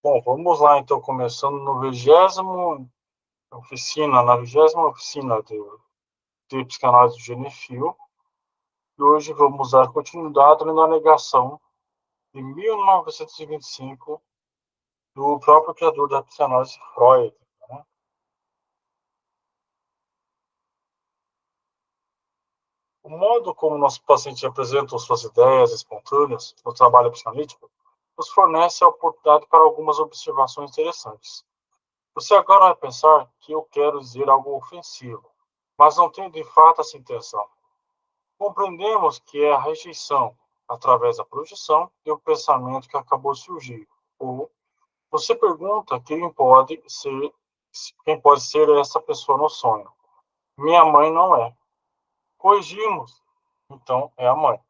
Bom, vamos lá, então, começando na 20ª oficina de psicanálise do Genefil, e hoje vamos dar continuidade na negação de 1925 do próprio criador da psicanálise, Freud, né? O modo como nosso paciente apresenta suas ideias espontâneas no trabalho psicanalítico nos fornece a oportunidade para algumas observações interessantes. Você agora vai pensar que eu quero dizer algo ofensivo, mas não tenho de fato essa intenção. Compreendemos que é a rejeição, através da projeção e o pensamento que acabou de surgir. Ou você pergunta quem pode ser essa pessoa no sonho. Minha mãe não é. Corrigimos. Então, é a mãe.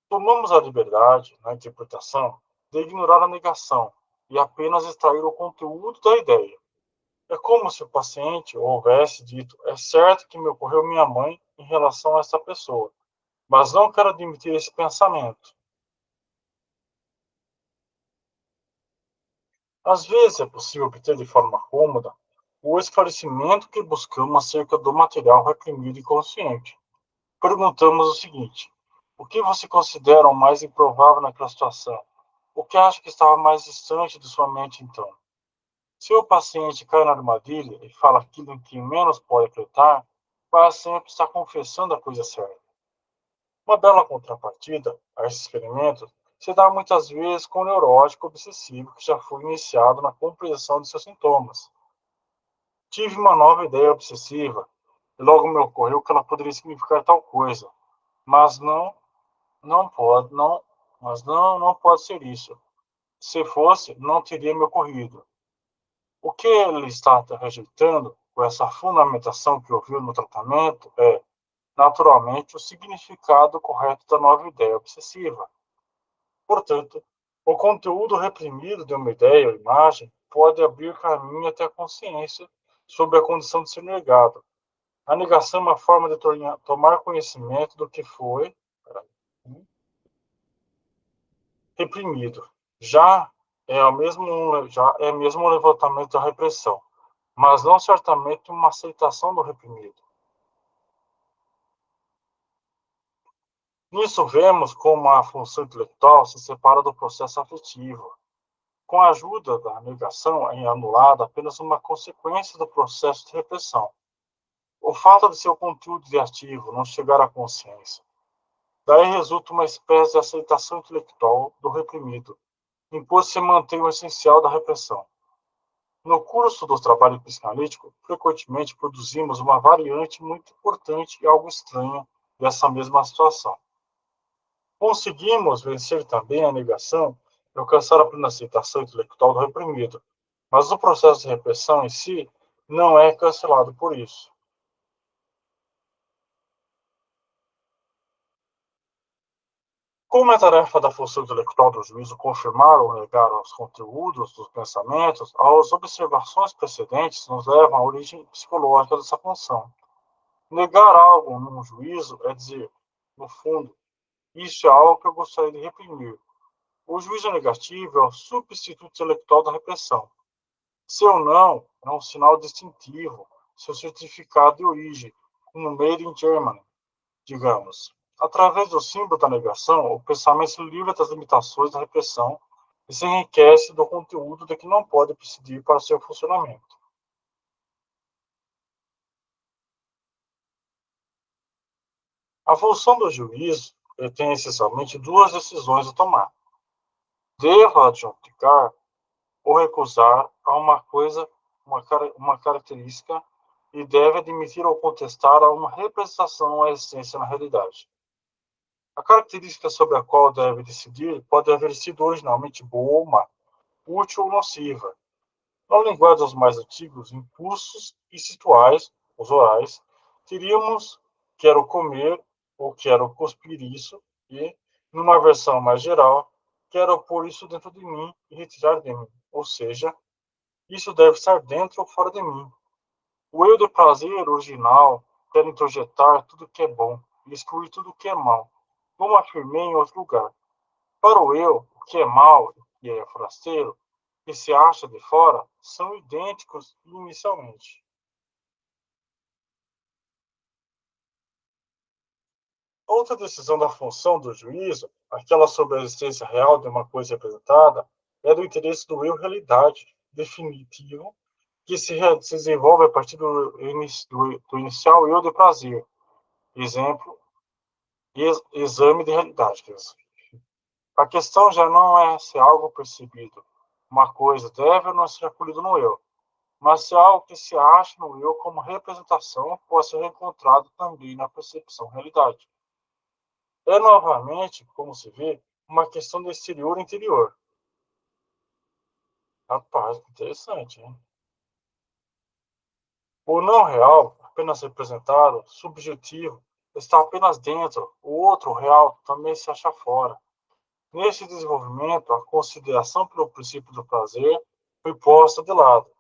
Tomamos a liberdade, na interpretação, de ignorar a negação e apenas extrair o conteúdo da ideia. É como se o paciente houvesse dito: é certo que me ocorreu minha mãe em relação a essa pessoa, mas não quero admitir esse pensamento. Às vezes é possível obter de forma cômoda o esclarecimento que buscamos acerca do material reprimido e consciente. Perguntamos o seguinte: o que você considera o mais improvável naquela situação? O que acha que estava mais distante de sua mente então? Se o paciente cai na armadilha e fala aquilo em que menos pode acreditar, vai sempre estar confessando a coisa certa. Uma bela contrapartida a esse experimento se dá muitas vezes com o neurótico obsessivo que já foi iniciado na compreensão de seus sintomas. Tive uma nova ideia obsessiva e logo me ocorreu que ela poderia significar tal coisa, mas não pode, não, não pode ser isso. Se fosse, não teria me ocorrido. O que ele está rejeitando com essa fundamentação que ouviu no tratamento é, naturalmente, o significado correto da nova ideia obsessiva. Portanto, o conteúdo reprimido de uma ideia ou imagem pode abrir caminho até a consciência sobre a condição de ser negado. A negação é uma forma de tomar conhecimento do que foi reprimido. Já é mesmo um levantamento da repressão, mas não certamente uma aceitação do reprimido. Nisso vemos como a função intelectual se separa do processo afetivo. Com a ajuda da negação, é anulada apenas uma consequência do processo de repressão. O fato de seu conteúdo de ativo não chegar à consciência. Daí resulta uma espécie de aceitação intelectual do reprimido, impôs se manter o essencial da repressão. No curso do trabalho psicanalítico, frequentemente produzimos uma variante muito importante e algo estranha dessa mesma situação. Conseguimos vencer também a negação e alcançar a plena aceitação intelectual do reprimido, mas o processo de repressão em si não é cancelado por isso. Como é tarefa da função intelectual do juízo confirmar ou negar os conteúdos dos pensamentos, as observações precedentes nos levam à origem psicológica dessa função. Negar algo num juízo é dizer, no fundo, isso é algo que eu gostaria de reprimir. O juízo negativo é o substituto intelectual da repressão. Seu não é um sinal distintivo, seu certificado de origem, como Made in Germany, digamos. Através do símbolo da negação, o pensamento se livra das limitações da repressão e se enriquece do conteúdo de que não pode prescindir para seu funcionamento. A função do juízo tem essencialmente duas decisões a tomar. Deva adjudicar ou recusar a uma coisa, uma característica, e deve admitir ou contestar a uma representação à essência na realidade. A característica sobre a qual deve decidir pode haver sido originalmente boa ou má, útil ou nociva. Na linguagem dos mais antigos, impulsos instituais, os orais, teríamos quero comer ou quero cuspir isso, e, numa versão mais geral, quero pôr isso dentro de mim e retirar de mim, ou seja, isso deve estar dentro ou fora de mim. O eu do prazer original quer introjetar tudo que é bom e excluir tudo que é mal, como afirmei em outro lugar. Para o eu, o que é mal e é forasteiro, que se acha de fora, são idênticos inicialmente. Outra decisão da função do juízo, aquela sobre a existência real de uma coisa representada, é do interesse do eu-realidade definitivo que se desenvolve a partir do inicial eu de prazer. Exemplo, exame de realidade. A questão já não é se algo percebido, uma coisa deve ou não ser acolhido no eu, mas se algo que se acha no eu como representação pode ser encontrado também na percepção realidade. É novamente, como se vê, uma questão do exterior e interior. Rapaz, interessante, hein? O não real, apenas representado, subjetivo, está apenas dentro, o outro real também se acha fora. Neste desenvolvimento, a consideração pelo princípio do prazer foi posta de lado,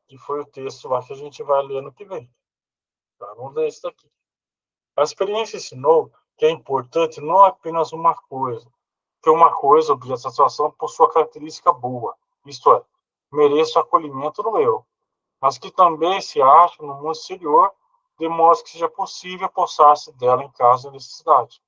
que foi o texto lá que a gente vai ler no que vem. Tá? Vamos ler isso daqui. A experiência ensinou que é importante não apenas uma coisa, que uma coisa, objeto de satisfação, possua característica boa, isto é, mereça acolhimento no eu, mas que também se acha no mundo exterior, de modo que seja possível apossar-se dela em caso de necessidade.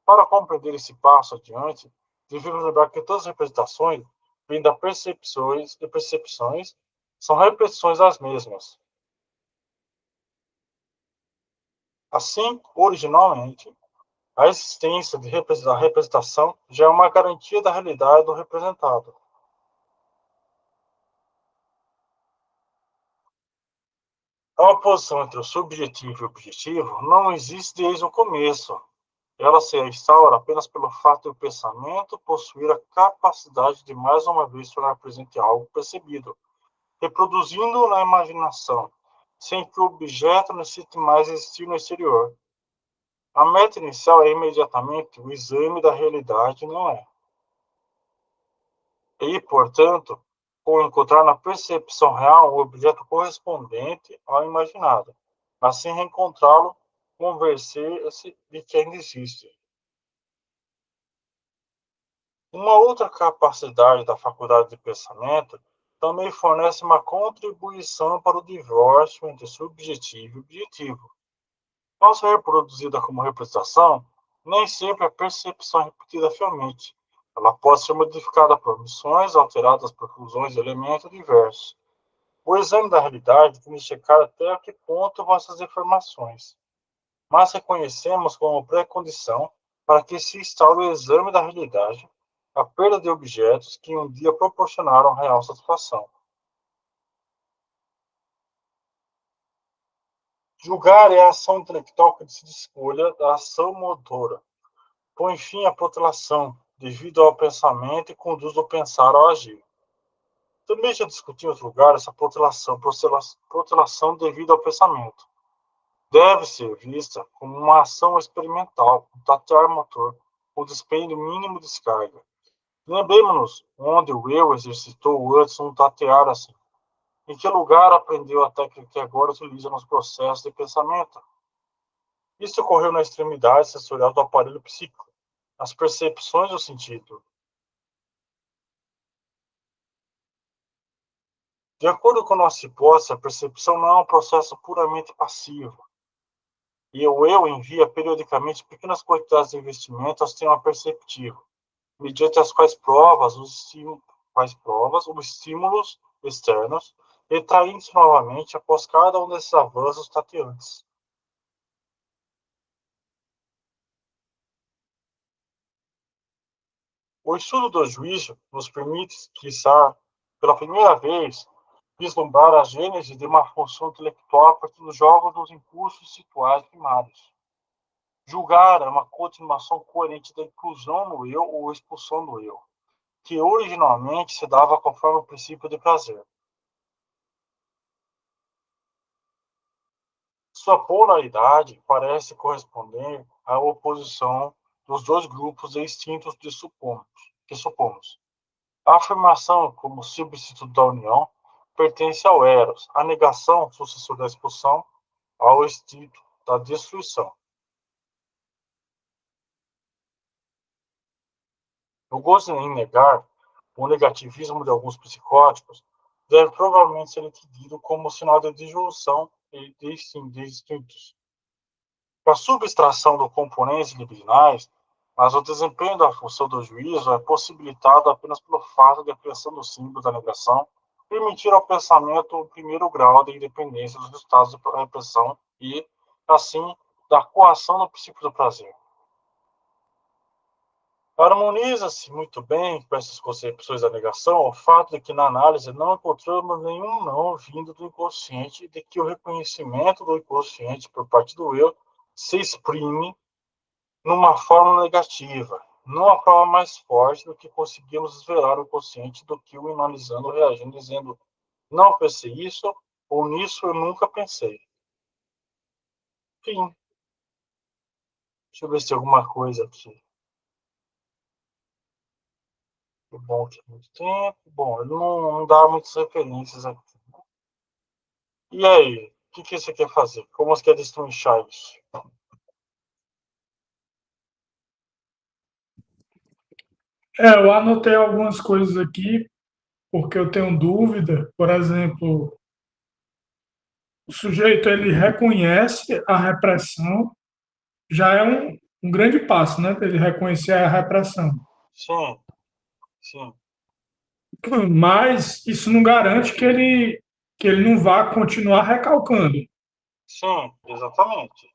Para compreender esse passo adiante, devemos lembrar que todas as representações vêm das percepções e percepções são repetições das mesmas. Assim, originalmente, a existência da representação já é uma garantia da realidade do representado. A oposição entre o subjetivo e o objetivo não existe desde o começo. Ela se instaura apenas pelo fato de o pensamento possuir a capacidade de mais uma vez tornar presente algo percebido, reproduzindo na imaginação, sem que o objeto necessite mais existir no exterior. A meta inicial é imediatamente o exame da realidade, não é? E, portanto, por encontrar na percepção real o objeto correspondente ao imaginado, assim reencontrá-lo, convencer-se de que ainda existe. Uma outra capacidade da faculdade de pensamento também fornece uma contribuição para o divórcio entre subjetivo e objetivo. Ao ser reproduzida como representação, nem sempre a percepção é repetida fielmente. Ela pode ser modificada por omissões, alteradas por fusões de elementos diversos. O exame da realidade tem de checar até que ponto vão essas informações, mas reconhecemos como pré-condição para que se instaure o exame da realidade a perda de objetos que um dia proporcionaram real satisfação. Julgar é a ação intelectual que decide escolha da ação motora, põe fim à protelação, devido ao pensamento e conduz o pensar ao agir. Também já discuti em outro lugar essa protelação devido ao pensamento. Deve ser vista como uma ação experimental, um tatear motor, o dispêndio mínimo de descarga. Lembremos-nos onde o eu exercitou antes um tatear assim. Em que lugar aprendeu a técnica que agora utiliza nos processos de pensamento? Isso ocorreu na extremidade sensorial do aparelho psíquico, nas percepções do sentido. De acordo com nossa hipótese, a percepção não é um processo puramente passivo, e o eu envia periodicamente pequenas quantidades de investimento ao sistema perceptivo, mediante as quais provas os estímulos externos, retraindo-se novamente após cada um desses avanços tateantes. O estudo do juízo nos permite, quiçá, pela primeira vez, vislumbrar a gênese de uma função intelectual a partir dos jogos dos impulsos situais primários. Julgar é uma continuação coerente da inclusão no eu ou expulsão do eu, que originalmente se dava conforme o princípio de prazer. Sua polaridade parece corresponder à oposição dos dois grupos de instintos que supomos. A afirmação como substituto da união pertence ao eros, a negação, sucessor da expulsão, ao instinto da destruição. O gozo em negar, o negativismo de alguns psicóticos, deve provavelmente ser entendido como sinal de disjunção de instintos. A subtração dos componentes libidinais, mas o desempenho da função do juízo é possibilitado apenas pelo fato de a criação do símbolo da negação permitir ao pensamento o primeiro grau de independência dos estados de repressão e, assim, da coação no princípio do prazer. Harmoniza-se muito bem com essas concepções da negação o fato de que na análise não encontramos nenhum não vindo do inconsciente, de que o reconhecimento do inconsciente por parte do eu se exprime numa forma negativa, numa forma mais forte do que conseguimos esvelar o consciente do que o analisando, reagindo, dizendo não pensei isso, ou nisso eu nunca pensei. Enfim. Deixa eu ver se tem alguma coisa aqui. Bom, que muito tempo. Bom, ele não dá muitas referências aqui. E aí, o que você quer fazer? Como você quer destrinchar isso? Eu anotei algumas coisas aqui, porque eu tenho dúvida. Por exemplo, o sujeito ele reconhece a repressão, já é um grande passo, né? Ele reconhecer a repressão. Sim, sim, Mas isso não garante que ele não vá continuar recalcando. sim, exatamente.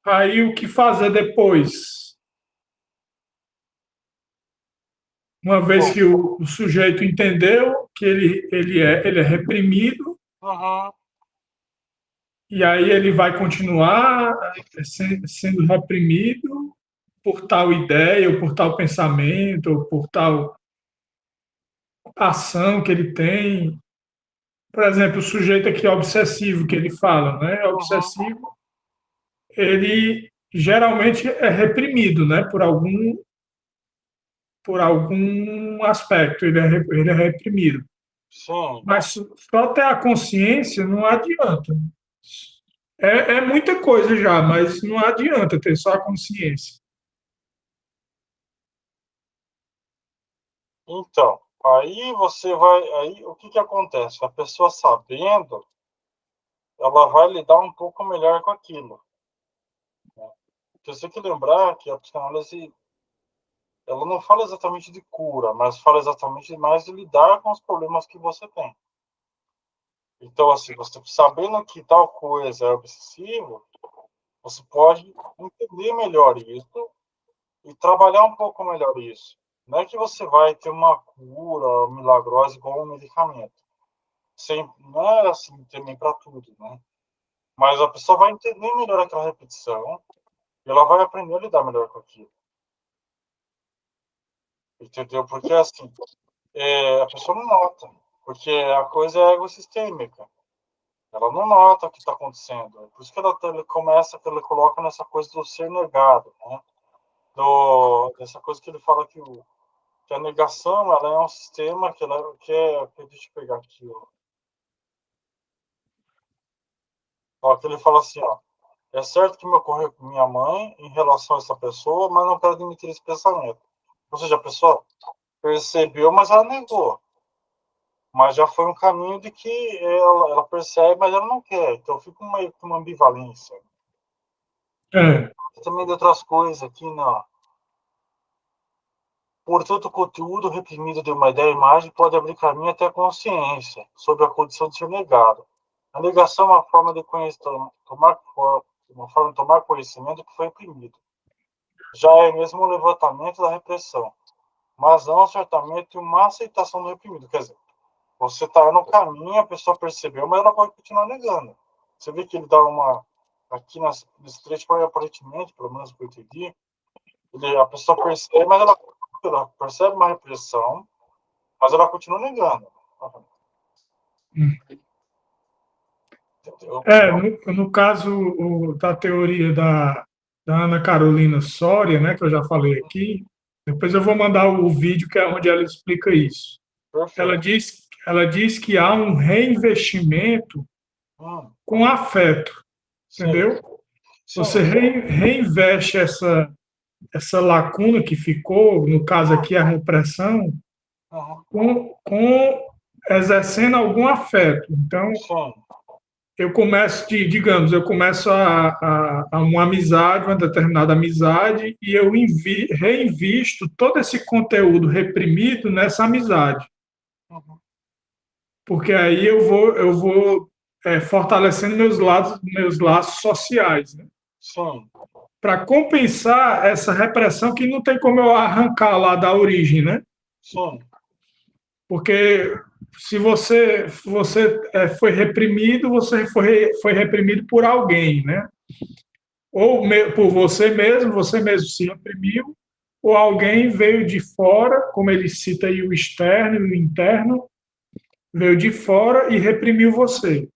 Aí o que fazer depois? Uma vez Bom, que o sujeito entendeu que ele é reprimido, uhum, e aí ele vai continuar sendo reprimido por tal ideia, ou por tal pensamento, ou por tal ação que ele tem. Por exemplo, o sujeito aqui obsessivo que ele fala, né? uhum, Obsessivo, ele geralmente é reprimido, né? Por algum aspecto, ele é reprimido. sim. Mas só ter a consciência não adianta. É muita coisa já, mas não adianta ter só a consciência. Então, aí você vai. Aí o que acontece? A pessoa sabendo, ela vai lidar um pouco melhor com aquilo. Né? Porque você tem que lembrar que a psicanálise ela não fala exatamente de cura, mas fala exatamente mais de lidar com os problemas que você tem. Então, assim, você sabendo que tal coisa é obsessivo, você pode entender melhor isso e trabalhar um pouco melhor isso. Não é que você vai ter uma cura milagrosa igual um medicamento. Sem, não é assim também para tudo, né? Mas a pessoa vai entender melhor aquela repetição e ela vai aprender a lidar melhor com aquilo. Entendeu? Porque, assim, a pessoa não nota. Porque a coisa é egossistêmica. Ela não nota o que está acontecendo. Por isso que ela coloca nessa coisa do ser negado, né? Dessa coisa que ele fala que a negação ela é um sistema deixa eu pegar aqui, que ele fala assim, é certo que me ocorreu com minha mãe em relação a essa pessoa, mas não quero admitir esse pensamento. Ou seja, a pessoa percebeu, mas ela negou. Mas já foi um caminho de que ela percebe, mas ela não quer. Então fica meio que uma ambivalência. É, Também de outras coisas aqui, não. Portanto, o conteúdo reprimido de uma ideia ou imagem pode abrir caminho até a consciência, sob a condição de ser negado. A negação é uma forma de uma forma de tomar conhecimento que foi reprimido. Já é mesmo o levantamento da repressão, mas não certamente uma aceitação do reprimido. Quer dizer, você está no caminho, a pessoa percebeu, mas ela pode continuar negando. Você vê que ele dá uma. Aqui nesse trecho, aparentemente, pelo menos que eu entendi, a pessoa percebe, mas ela percebe uma repressão, mas ela continua negando. Entendeu? no caso da teoria da Ana Carolina Soria, né, que eu já falei aqui, depois eu vou mandar o vídeo que é onde ela explica isso. Perfeito. Ela diz que há um reinvestimento com afeto, Sim, entendeu? Você sim, reinveste essa lacuna que ficou, no caso aqui a repressão, uhum, com exercendo algum afeto. Então, sim, eu começo, digamos, eu começo a uma amizade, uma determinada amizade, e eu reinvisto todo esse conteúdo reprimido nessa amizade, uhum, porque aí eu vou fortalecendo meus laços sociais, né? sim, Para compensar essa repressão que não tem como eu arrancar lá da origem, né? sim, Porque se você foi reprimido, foi reprimido por alguém, né? Ou por você mesmo se reprimiu, ou alguém veio de fora, como ele cita aí o externo e o interno, veio de fora e reprimiu você.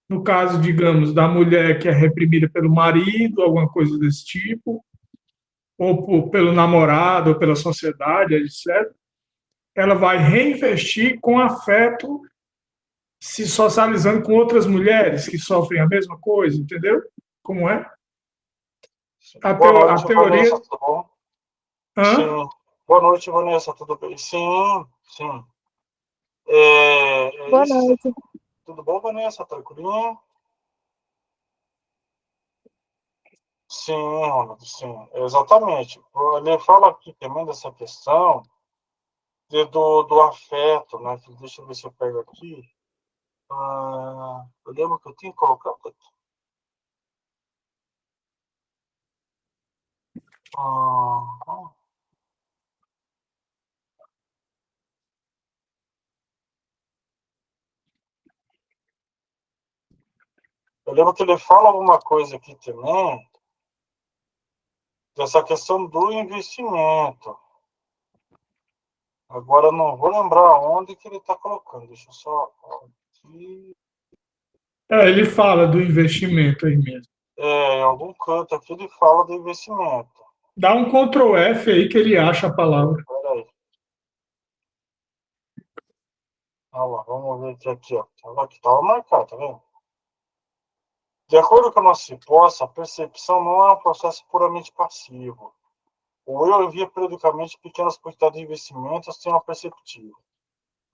No caso, digamos, da mulher que é reprimida pelo marido, alguma coisa desse tipo, ou pelo namorado, ou pela sociedade, etc., ela vai reinvestir com afeto, se socializando com outras mulheres que sofrem a mesma coisa, entendeu? Como é? sim. Boa A noite, teoria. Vanessa, tudo bom? Hã? Sim. Boa noite, Vanessa, tudo bem? Sim, sim. Boa Isso, noite. tudo bom, Vanessa? Tranquilinho? Sim, Ronaldo, sim, exatamente. Ele fala aqui também dessa questão do afeto, né? Deixa eu ver se eu pego aqui. Eu lembro que eu tinha colocado aqui. Ah, eu lembro que ele fala alguma coisa aqui também, dessa questão do investimento. Agora eu não vou lembrar onde que ele está colocando. Deixa eu só. Aqui. Ele fala do investimento aí mesmo. Em algum canto aqui ele fala do investimento. Dá um Ctrl F aí que ele acha a palavra. Peraí. Olha lá, vamos ver aqui, ó. Aqui estava marcado, tá vendo? De acordo com a nossa hipótese, a percepção não é um processo puramente passivo. O eu envia periodicamente pequenas quantidades de investimentos sem uma perceptiva,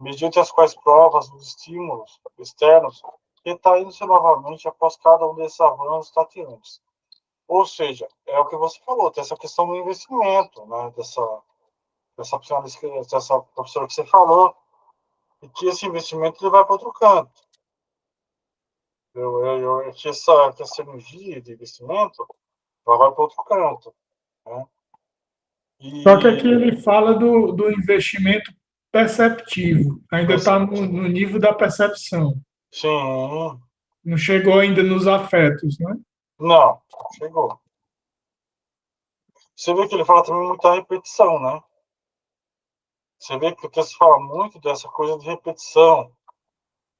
mediante as quais provas os estímulos externos retraindo-se novamente após cada um desses avanços tateantes. Ou seja, é o que você falou, tem essa questão do investimento, né? Dessa professora que você falou, e que esse investimento ele vai para outro canto. Que essa energia de investimento ela vai para outro canto. Né? Só que aqui E ele fala do investimento perceptivo. Ainda está no nível da percepção. sim, Não chegou ainda nos afetos, né? não, chegou. Você vê que ele fala também muita repetição, né? Você vê que o texto fala muito dessa coisa de repetição.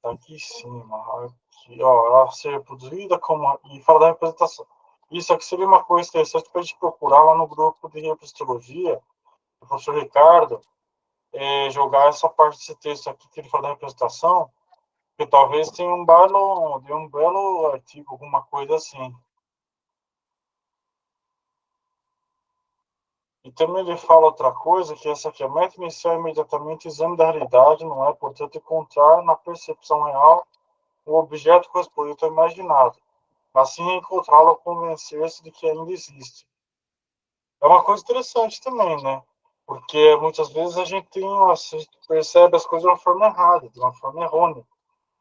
Tá aqui em cima, aqui, ó, ela ser reproduzida como. E fala da representação. Isso aqui seria uma coisa interessante para a gente procurar lá no grupo de repristologia, do professor Ricardo, jogar essa parte desse texto aqui que ele fala da representação, que talvez tenha um belo artigo, alguma coisa assim. E também ele fala outra coisa, que essa aqui, a meta inicial é imediatamente o exame da realidade, não é, portanto, encontrar na percepção real o objeto correspondente ao imaginado. Assim, encontrá-lo ou convencer-se de que ainda existe. É uma coisa interessante também, né? Porque muitas vezes a gente percebe as coisas de uma forma errada, de uma forma errônea.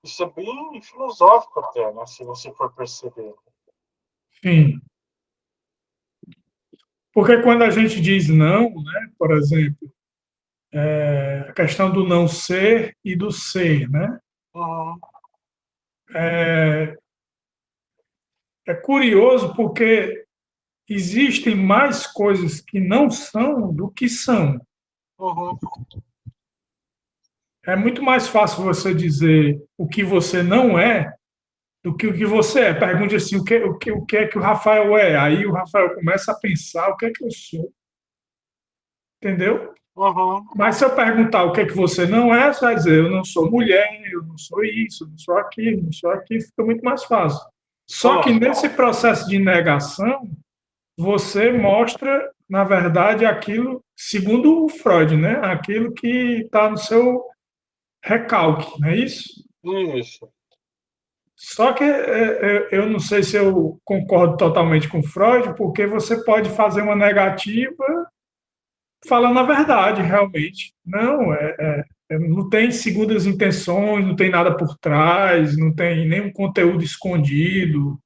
Isso é bem filosófico até, né? Se você for perceber. Sim. Porque quando a gente diz não, né, por exemplo, a questão do não ser e do ser, né? Uhum, É, é curioso porque existem mais coisas que não são do que são. uhum, É muito mais fácil você dizer o que você não é do que o que você é. Pergunte assim, o que é que o Rafael é? Aí o Rafael começa a pensar o que é que eu sou. Entendeu? uhum. Mas se eu perguntar o que é que você não é, você vai dizer, eu não sou mulher, eu não sou isso, eu não sou aquilo, não sou aquilo, fica muito mais fácil. Só que Sim, nesse processo de negação, você mostra na verdade, aquilo, segundo o Freud, né? Aquilo que está no seu recalque, não é isso? Isso. Só que eu não sei se eu concordo totalmente com Freud, porque você pode fazer uma negativa falando a verdade, realmente. Não, não tem segundas intenções, não tem nada por trás, não tem nenhum conteúdo escondido.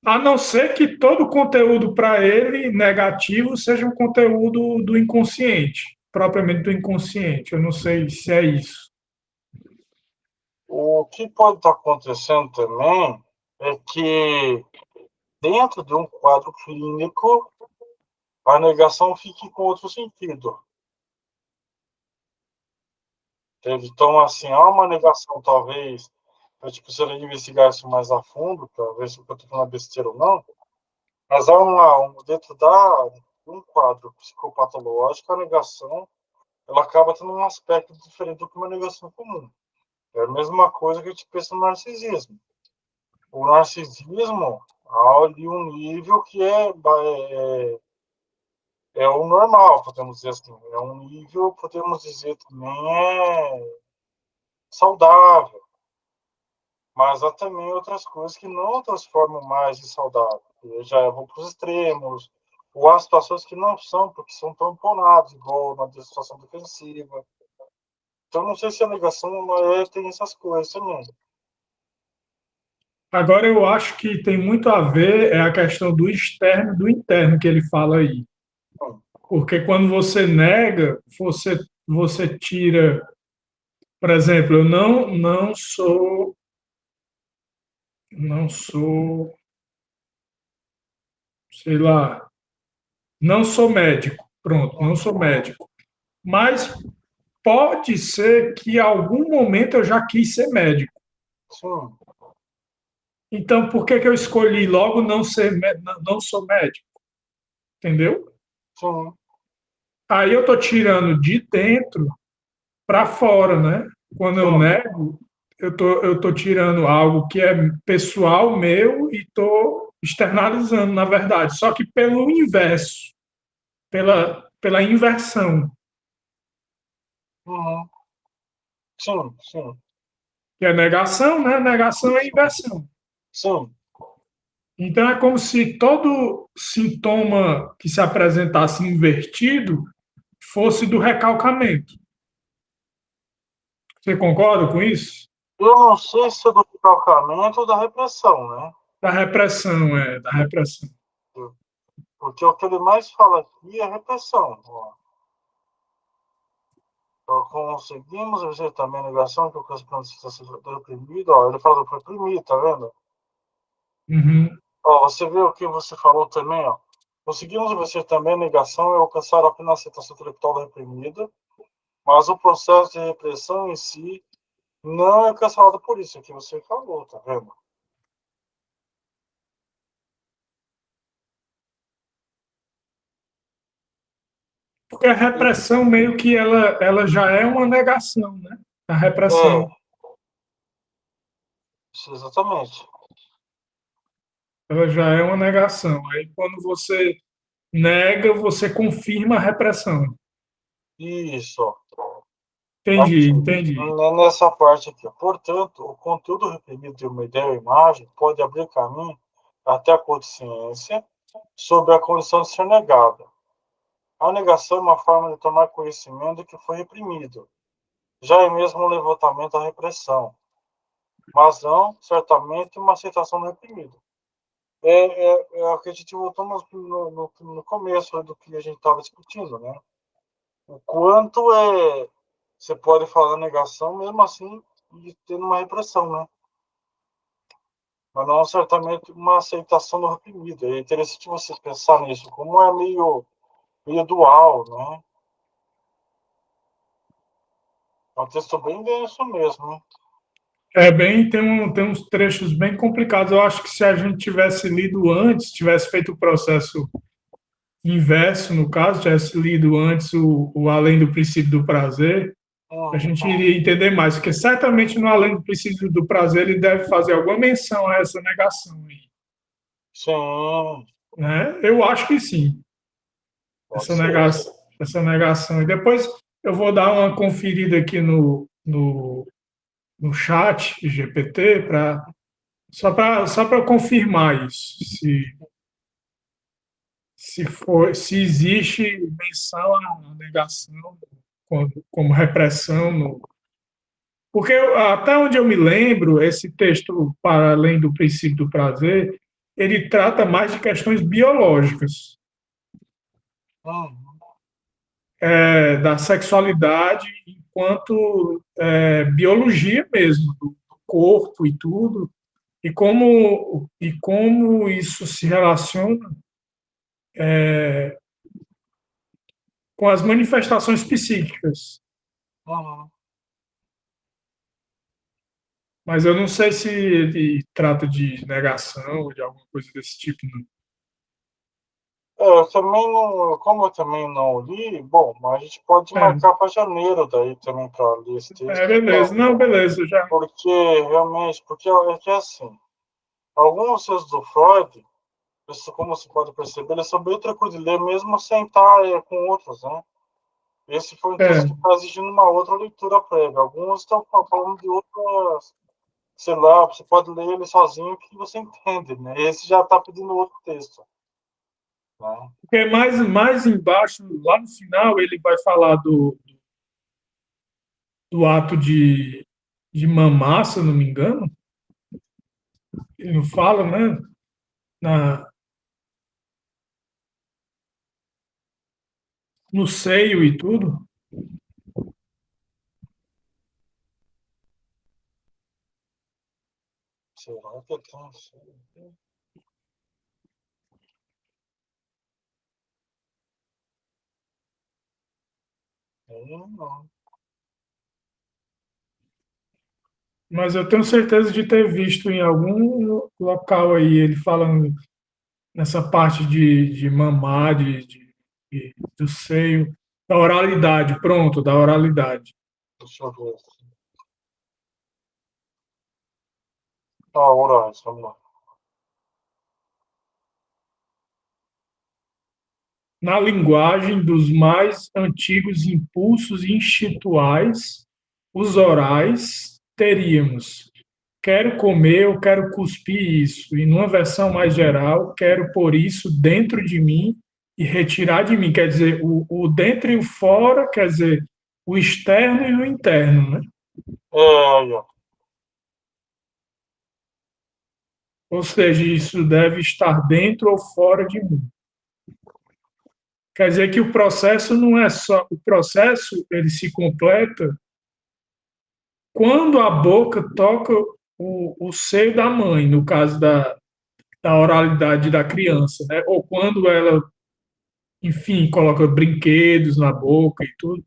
A não ser que todo o conteúdo para ele negativo seja um conteúdo do inconsciente, propriamente do inconsciente. Eu não sei se é isso. O que pode estar acontecendo também é que, dentro de um quadro clínico, a negação fique com outro sentido. Então, assim, há uma negação, talvez, eu precisaria investigar isso mais a fundo, para ver se eu estou falando besteira ou não, mas há dentro de um quadro psicopatológico, a negação ela acaba tendo um aspecto diferente do que uma negação comum. É a mesma coisa que a gente pensa no narcisismo. O narcisismo há ali um nível que é o normal, podemos dizer assim. É um nível, podemos dizer também, saudável. Mas há também outras coisas que não transformam mais em saudável. Eu já vou para os extremos, ou há situações que não são, porque são tamponados, igual na situação defensiva. Então, não sei se a negação tem essas coisas também. Agora, eu acho que tem muito a ver a questão do externo e do interno que ele fala aí. Hum, Porque quando você nega, você tira, por exemplo, eu não sou, sei lá, não sou médico. Pronto, não sou médico. Mas pode ser que em algum momento eu já quis ser médico. sim, Então, por que que eu escolhi logo não sou médico? Entendeu? sim, Aí eu tô tirando de dentro para fora, né? Quando eu sim. nego, eu tô tirando algo que é pessoal meu e tô externalizando, na verdade. Só que pelo inverso, pela inversão, Uhum. Sim, sim, que é negação, né? Negação é inversão. sim. Então é como se todo sintoma que se apresentasse invertido fosse do recalcamento. Você concorda com isso? Eu não sei se é do recalcamento ou da repressão, né? Da repressão. Porque o que ele mais fala aqui é repressão. Ó. Então, conseguimos ver também a negação que o correspondente está sendo reprimido. Ó, ele fala do reprimido, tá vendo? Uhum. Ó, você vê o que você falou também, ó. Conseguimos vencer também a negação e alcançar apenas a aceitação intelectual da reprimida, mas o processo de repressão em si não é cancelado por isso, é o que você falou, tá vendo? Porque a repressão meio que ela já é uma negação, né? A repressão, É, exatamente. ela já é uma negação. Aí quando você nega, você confirma a repressão. Isso, Entendi, aqui, entendi. nessa parte aqui. Portanto, o conteúdo reprimido de uma ideia ou imagem pode abrir caminho até a consciência sobre a condição de ser negada. A negação é uma forma de tomar conhecimento do que foi reprimido, já é mesmo um levantamento à repressão, mas não, certamente, uma aceitação do reprimido. É o que a gente voltou no começo do que a gente estava discutindo, né? O quanto você pode falar negação, mesmo assim, e tendo uma repressão, né? Mas não certamente uma aceitação do reprimido. É interessante você pensar nisso, como é meio dual, né? É um texto bem denso mesmo, né? Tem uns trechos bem complicados. Eu acho que se a gente tivesse lido antes, tivesse feito o processo inverso, no caso, tivesse lido antes o Além do Princípio do Prazer, a Hum, gente iria entender mais, porque certamente no Além do Princípio do Prazer ele deve fazer alguma menção a essa negação aí, sim, né? Eu acho que sim. Pode ser. Essa negação. E depois eu vou dar uma conferida aqui no chat GPT só para confirmar isso, se existe menção à negação como repressão porque até onde eu me lembro, esse texto, para além do princípio do prazer, ele trata mais de questões biológicas, Uhum. da sexualidade enquanto biologia mesmo, do corpo e tudo, e como isso se relaciona com as manifestações psíquicas. Uhum. Mas eu não sei se ele trata de negação ou de alguma coisa desse tipo, não. Eu também não, como eu também não li, bom, mas a gente pode marcar para janeiro daí também para ler esse texto, Beleza. Não, beleza, já. porque realmente, porque é que assim, alguns textos do Freud, isso, como você pode perceber, eles são bem tranquilos de ler, mesmo sem estar com outros, né? Esse foi um texto que está exigindo uma outra leitura prévia. Alguns estão falando de outras, sei lá, você pode ler ele sozinho que você entende, né? Esse já está pedindo outro texto, né? Porque mais embaixo, lá no final, ele vai falar do ato de mamar, se eu não me engano. Ele não fala, né? No seio e tudo. Será que eu tenho? Não. Mas eu tenho certeza de ter visto em algum local aí ele falando nessa parte de mamar, do seio, da oralidade, pronto, da oralidade. Deixa eu ver. Ah, orais, vamos lá. Na linguagem dos mais antigos impulsos instintuais, os orais, teríamos quero comer, eu quero cuspir isso. E numa versão mais geral, quero pôr isso dentro de mim e retirar de mim. Quer dizer, o dentro e o fora, quer dizer, o externo e o interno, né? Aí, ó. Ou seja, isso deve estar dentro ou fora de mim. Quer dizer que o processo não é só. O processo ele se completa quando a boca toca o seio da mãe, no caso da oralidade da criança, né? Ou quando ela, enfim, coloca brinquedos na boca e tudo.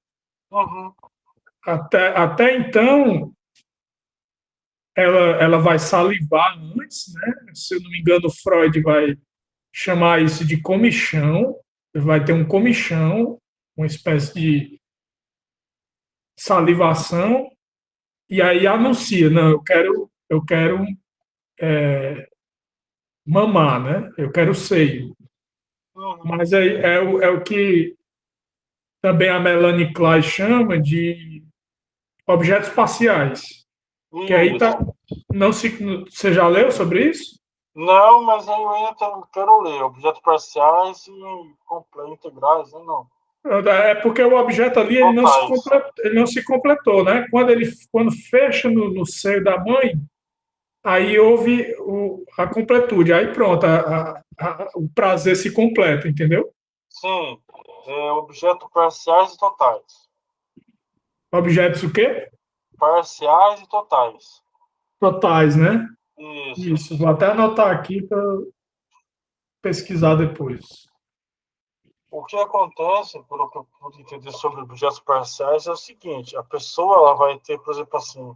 Uhum. Até então, ela vai salivar antes, né? Se eu não me engano, Freud vai chamar isso de comichão. Vai ter um comichão, uma espécie de salivação, e aí anuncia, não, eu quero mamar, né? Eu quero seio. Uhum. Mas é o que também a Melanie Klein chama de objetos parciais. Que aí Isso. tá, não se, você já leu sobre isso? Não, mas eu ainda quero ler. Objetos parciais e integrais, né? Não. É porque o objeto ali Totais. ele não se completou, né? Quando fecha no seio da mãe, aí houve a completude, aí pronto, o prazer se completa, entendeu? Sim. Objetos parciais e totais. Objetos o quê? Parciais e totais. Totais, né? Isso. Isso, vou até anotar aqui para pesquisar depois. O que acontece, pelo que eu pude entender sobre objetos parciais, é o seguinte: a pessoa ela vai ter, por exemplo, assim,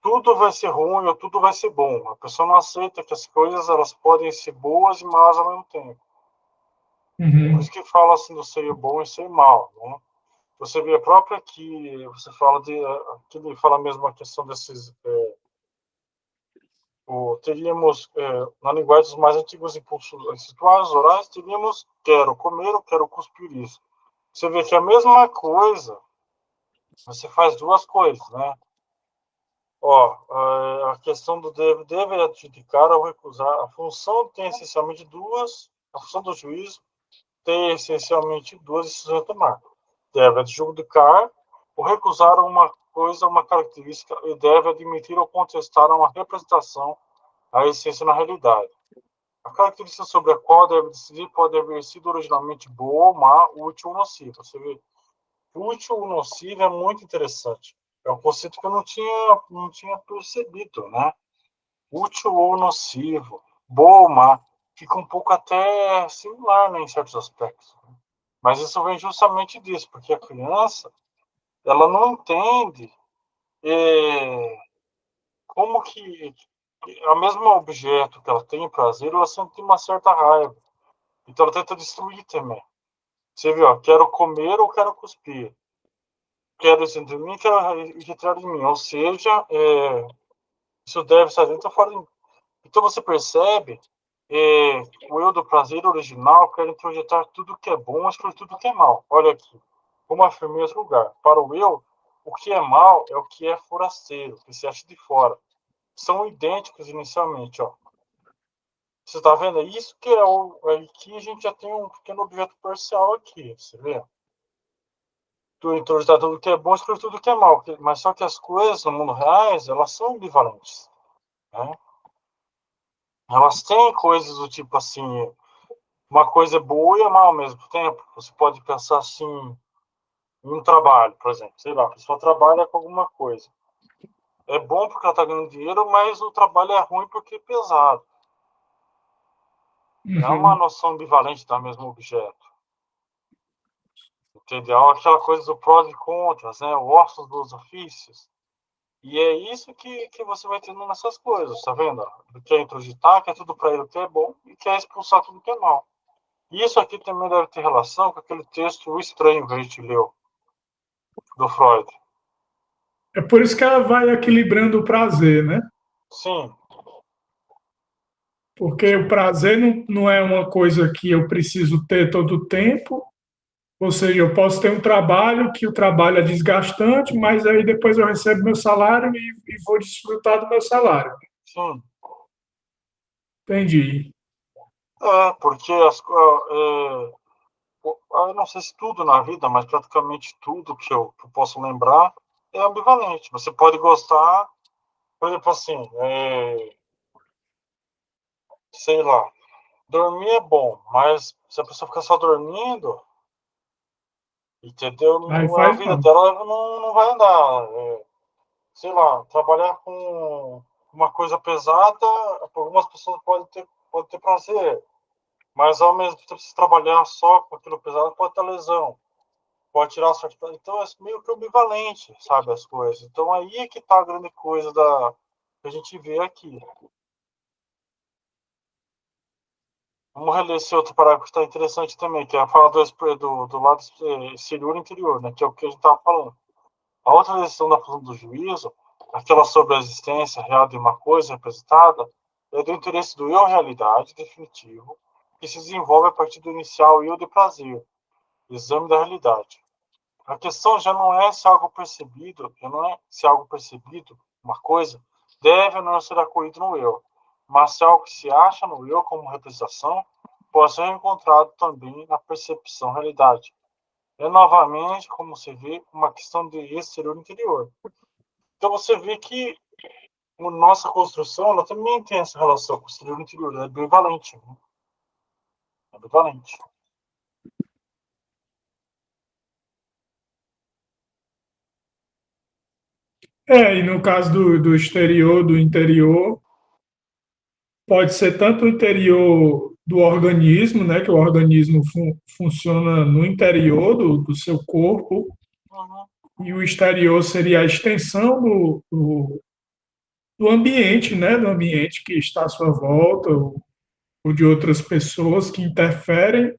tudo vai ser ruim ou tudo vai ser bom. A pessoa não aceita que as coisas elas podem ser boas e más ao mesmo tempo. Por Uhum. isso que fala assim do ser bom e ser mal, né? Você vê a própria que você fala de que ele fala mesmo a questão desses teríamos, na linguagem dos mais antigos impulsos situados orais, teríamos quero comer ou quero cuspir isso. Você vê que a mesma coisa, você faz duas coisas, né? A questão do deve adjudicar ou recusar. A função tem essencialmente duas, a função do juízo tem essencialmente duas decisões a tomar. Deve adjudicar ou recusar uma coisa, uma característica, e deve admitir ou contestar uma representação, a essência na realidade. A característica sobre a qual deve decidir pode haver sido originalmente boa ou má, útil ou nociva. Você vê, útil ou nociva é muito interessante. É um conceito que eu não tinha percebido, né? Útil ou nocivo, boa ou má, fica um pouco até similar, né, em certos aspectos. Mas isso vem justamente disso, porque a criança, ela não entende como que o mesmo objeto que ela tem prazer, ela sente uma certa raiva. Então ela tenta destruir também. Você viu, ó, quero comer ou quero cuspir. Quero isso de mim, quero retirar de mim. Ou seja, isso deve estar dentro ou fora de mim. Então você percebe, o eu do prazer original quer introjetar tudo que é bom, excluir tudo que é mal. Olha aqui, como afirmei esse lugar. Para o eu, o que é mal é o que é forasteiro, que se acha de fora. São idênticos inicialmente, ó. Você está vendo? É isso que é o. Aqui a gente já tem um pequeno objeto parcial aqui, você vê? Tu introjetar tudo que é bom, excluir tudo que é mal. Mas só que as coisas no mundo reais, elas são ambivalentes, né? Elas têm coisas do tipo assim, uma coisa é boa e é mal ao mesmo tempo. Você pode pensar assim, em um trabalho, por exemplo. Sei lá, a pessoa trabalha com alguma coisa. É bom porque ela está ganhando dinheiro, mas o trabalho é ruim porque é pesado. É uma Uhum. noção ambivalente do mesmo objeto. Entendeu? Aquela coisa do prós e contras, né? O ossos dos ofícios. E é isso que você vai tendo nessas coisas, tá vendo? Ele quer introjitar, quer tudo para ele que é bom e quer expulsar tudo que é mal. E isso aqui também deve ter relação com aquele texto O Estranho que a gente leu, do Freud. É por isso que ela vai equilibrando o prazer, né? Sim, Porque o prazer não é uma coisa que eu preciso ter todo o tempo, ou seja, eu posso ter um trabalho que o trabalho é desgastante, mas aí depois eu recebo meu salário e vou desfrutar do meu salário. sim. Entendi. Porque eu não sei se tudo na vida, mas praticamente tudo que eu posso lembrar é ambivalente. Você pode gostar, por exemplo, assim, sei lá, dormir é bom, mas se a pessoa ficar só dormindo, entendeu? Aí A faz vida mal. dela não vai andar. Sei lá, trabalhar com uma coisa pesada, algumas pessoas podem ter prazer, mas ao mesmo tempo, se trabalhar só com aquilo pesado, pode ter lesão, pode tirar a sorte. Então é meio que ambivalente, sabe, as coisas. Então aí é que tá a grande coisa que a gente vê aqui. Vamos reler esse outro parágrafo que está interessante também, que é a fala do lado exterior e interior, né, que é o que a gente estava falando. A outra decisão da função do juízo, aquela sobre a existência real de uma coisa representada, é do interesse do eu realidade definitivo, que se desenvolve a partir do inicial eu de prazer, exame da realidade. A questão já não é se algo percebido, já não é se algo percebido, uma coisa, deve ou não ser acolhido no eu, mas se algo que se acha no eu como representação, pode ser encontrado também na percepção realidade. É novamente, como se vê, uma questão de exterior e interior. Então você vê que a nossa construção ela também tem essa relação com o exterior e interior, ela é ambivalente. Né? É ambivalente. E no caso do exterior, do interior, pode ser tanto o interior do organismo, né, que o organismo funciona no interior do seu corpo, Uhum. e o exterior seria a extensão do ambiente, né, do ambiente que está à sua volta, ou de outras pessoas que interferem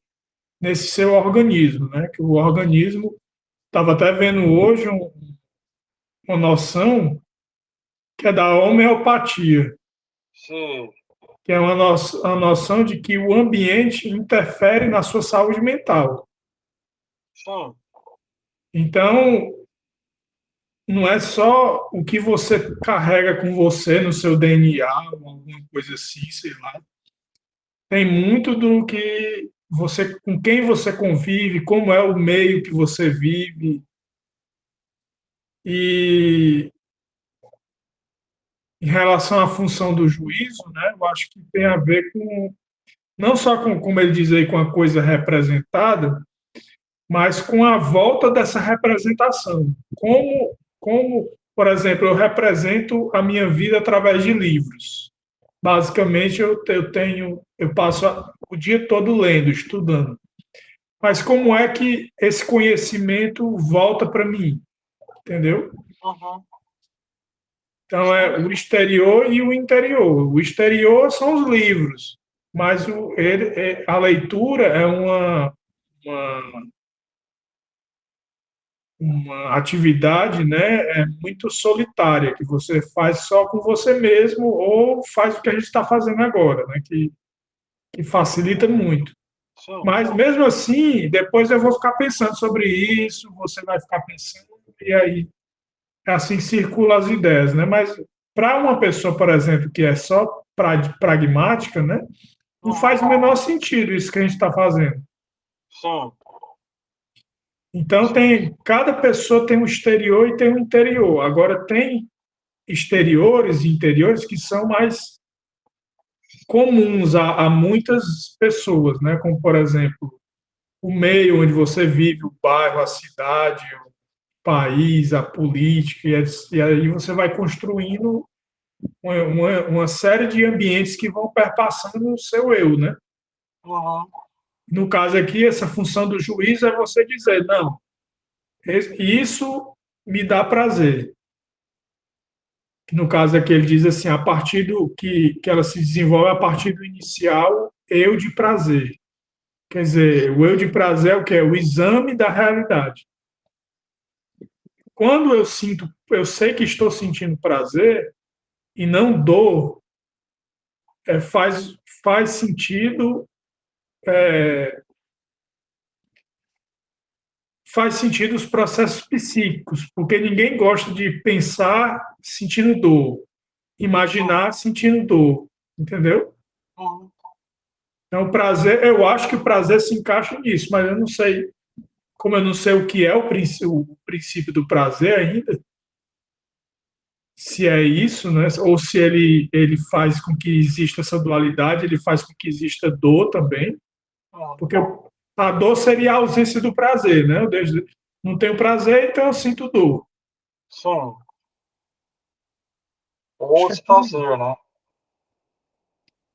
nesse seu organismo, né, que o organismo, estava até vendo hoje uma noção que é da homeopatia. Sim, que é a noção de que o ambiente interfere na sua saúde mental. sim, Então, não é só o que você carrega com você no seu DNA, ou alguma coisa assim, sei lá. Tem muito do que você, com quem você convive, como é o meio que você vive. E em relação à função do juízo, né, eu acho que tem a ver com, não só com, como ele diz aí, com a coisa representada, mas com a volta dessa representação. Por exemplo, eu represento a minha vida através de livros. Basicamente, eu passo o dia todo lendo, estudando. Mas como é que esse conhecimento volta para mim, entendeu? uhum, Então é sim, o exterior e o interior. O exterior são os livros, mas a leitura é uma, uma atividade, né, muito solitária, que você faz só com você mesmo ou faz o que a gente está fazendo agora, né, que facilita muito. sim, Mas mesmo assim, depois eu vou ficar pensando sobre isso, você vai ficar pensando, e aí é assim que circulam as ideias, né? Mas para uma pessoa, por exemplo, que é só pragmática, né, não uhum, faz o menor sentido isso que a gente está fazendo. sim, Então sim, tem cada pessoa tem um exterior e tem um interior. Agora tem exteriores e interiores que são mais comuns a muitas pessoas, né? Como por exemplo o meio onde você vive, o bairro, a cidade, o país, a política, e aí você vai construindo uma série de ambientes que vão perpassando o seu eu, né? uhum, No caso aqui, essa função do juiz é você dizer, não, isso me dá prazer. No caso aqui, ele diz assim, a partir do que ela se desenvolve a partir do inicial eu de prazer. Quer dizer, o eu de prazer é o que? É o exame da realidade. Quando eu sinto, eu sei que estou sentindo prazer e não dor, é, faz sentido, faz sentido os processos psíquicos, porque ninguém gosta de pensar sentindo dor, sim, imaginar sentindo dor, entendeu? uhum, Então, o prazer, eu acho que o prazer se encaixa nisso, mas eu não sei, como eu não sei o que é o princípio do prazer ainda, se é isso, né? Ou se ele faz com que exista essa dualidade, ele faz com que exista dor também, uhum, porque a dor seria a ausência do prazer, né? Não tenho prazer, então eu sinto dor. sim. Ou Acho que é por aí. desprazer, né?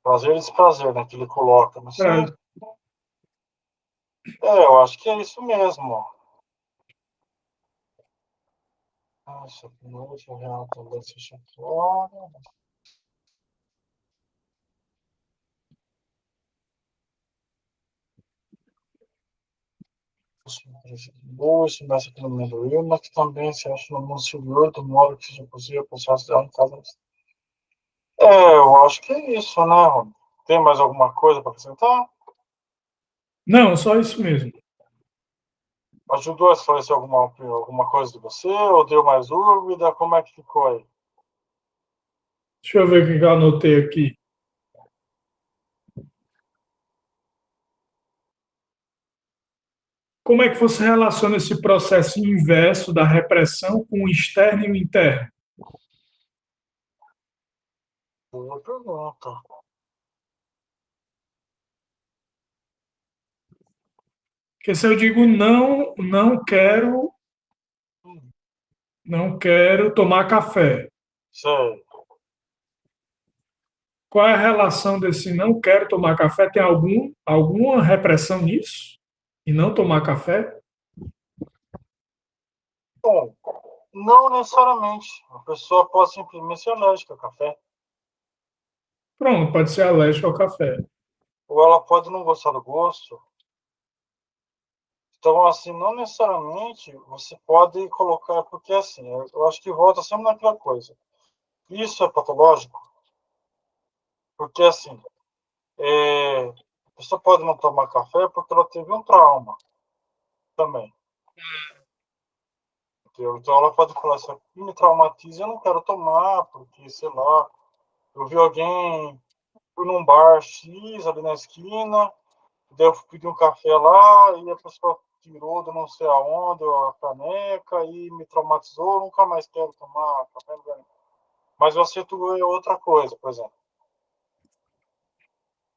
Prazer e desprazer, né? Que ele coloca. Mas sim, eu acho que é isso mesmo. Nossa, que noite, real, tendência chacrona. Boa, isso mexe aqui no mundo eu, mas que também se acha no mundo superior, do modo que seja possível pulsar dela em cada. Eu acho que é isso, né, Rony? Tem mais alguma coisa para acrescentar? Não, só isso mesmo. Ajudou a esclarecer alguma coisa de você? Ou deu mais dúvida? Como é que ficou aí? Deixa eu ver o que eu anotei aqui. Como é que você relaciona esse processo inverso da repressão com o externo e o interno? Boa pergunta. Porque se eu digo não, Hum, não quero tomar café. sei. Qual é a relação desse não quero tomar café? Tem alguma repressão nisso? E não tomar café? Bom, não necessariamente. A pessoa pode simplesmente ser alérgica ao café. Pronto, pode ser alérgico ao café. Ou ela pode não gostar do gosto. Então, assim, não necessariamente você pode colocar, porque assim, eu acho que volta sempre naquela coisa. Isso é patológico? Porque, assim, a pessoa pode não tomar café porque ela teve um trauma também. Entendeu? Então ela pode falar, isso aqui me traumatiza, eu não quero tomar, porque, sei lá, eu vi alguém, fui num bar X ali na esquina, daí eu pedi um café lá e a pessoa tirou de não sei aonde a caneca e me traumatizou, nunca mais quero tomar café. Mas você é outra coisa, por exemplo.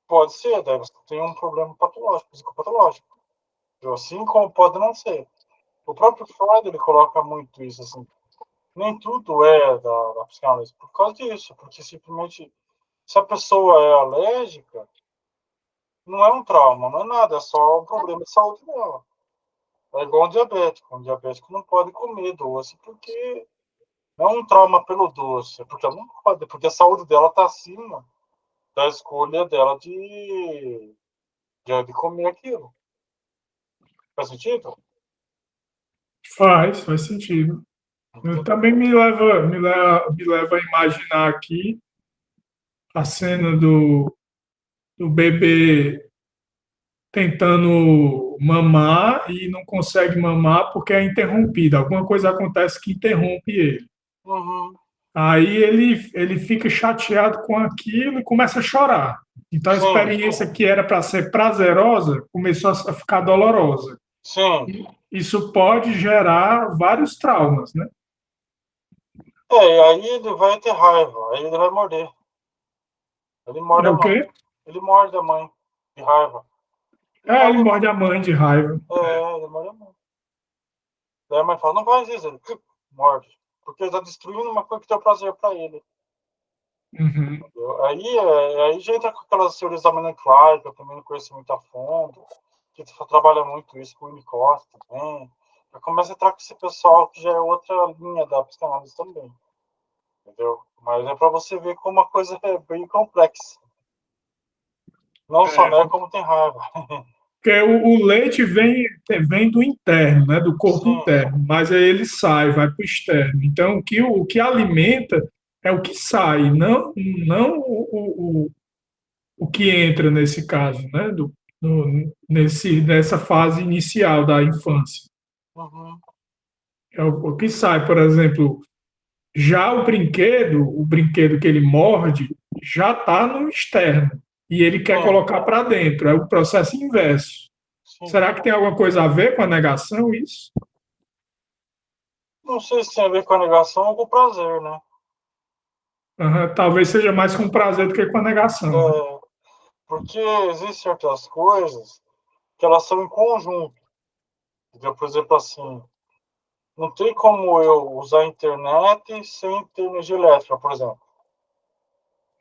Pode ser, daí você tem um problema patológico, psicopatológico. Assim como pode não ser. O próprio Freud, ele coloca muito isso, assim. Nem tudo é da psicanálise por causa disso, porque simplesmente, se a pessoa é alérgica, não é um trauma, não é nada, é só um problema de saúde dela. É igual um diabético. Um diabético não pode comer doce porque não é um trauma pelo doce, é porque ela não pode, porque a saúde dela está acima da escolha dela de comer aquilo. Faz sentido? Faz sentido. Também me leva a imaginar aqui a cena do bebê tentando mamar e não consegue mamar porque é interrompido. Alguma coisa acontece que interrompe ele. Uhum. Aí ele fica chateado com aquilo e começa a chorar. Então a Sim, experiência que era para ser prazerosa começou a ficar dolorosa. sim. Isso pode gerar vários traumas, né? E aí ele vai ter raiva, aí ele vai morder. Ele É morde a o mãe. quê? Ele morde a mãe de raiva. Ele É, ele morde a mãe. morde a mãe de raiva. Ele morde a mãe. Daí a mãe fala, não faz isso. Ele morde. Porque ele tá destruindo uma coisa que deu prazer pra ele. Uhum. Aí já entra com aquelas teorias da Meneclar, que eu também não conheço muito a fundo, que trabalha muito isso com o Winnicott também. Já começa a entrar com esse pessoal que já é outra linha da psicanálise também. Entendeu? Mas é para você ver como a coisa é bem complexa. Não só É, nega como tem raiva. porque o leite vem do interno, né, do corpo Sim, interno, mas aí ele sai, vai para o externo. Então, o que alimenta é o que sai, não o que entra nesse caso, né, nessa fase inicial da infância. uhum, É o que sai, por exemplo, já o brinquedo que ele morde, já está no externo e ele quer sim, colocar para dentro. É o processo inverso. sim. Será que tem alguma coisa a ver com a negação isso? Não sei se tem a ver com a negação ou com o prazer, né? Aham, talvez seja mais com prazer do que com a negação, né? É, porque existem certas coisas que elas são em conjunto. Entendeu? Por exemplo, assim, não tem como eu usar a internet sem ter energia elétrica, por exemplo.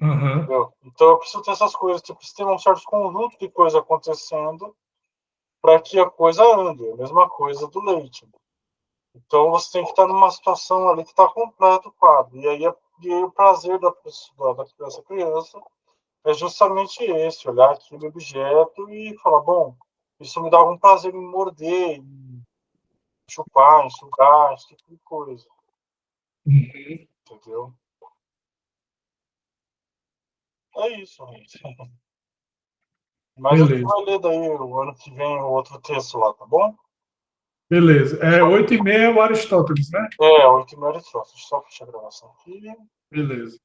Aham, Entendeu? Então eu preciso ter essas coisas, tipo, preciso ter um certo conjunto de coisas acontecendo para que a coisa ande. É a mesma coisa do leite. Então você tem que estar numa situação ali que está completo o quadro. E aí o prazer dessa criança é justamente esse, olhar aquele objeto e falar, bom, isso me dá algum prazer em morder, em chupar, em sugar, esse tipo de coisa. uhum. Entendeu? É isso, gente. Mas a gente Beleza, vai ler daí o ano que vem o outro texto lá, tá bom? beleza. É Só, 8h30 é o Aristóteles, né? 8h30 Deixa eu só fechar a gravação aqui. Beleza.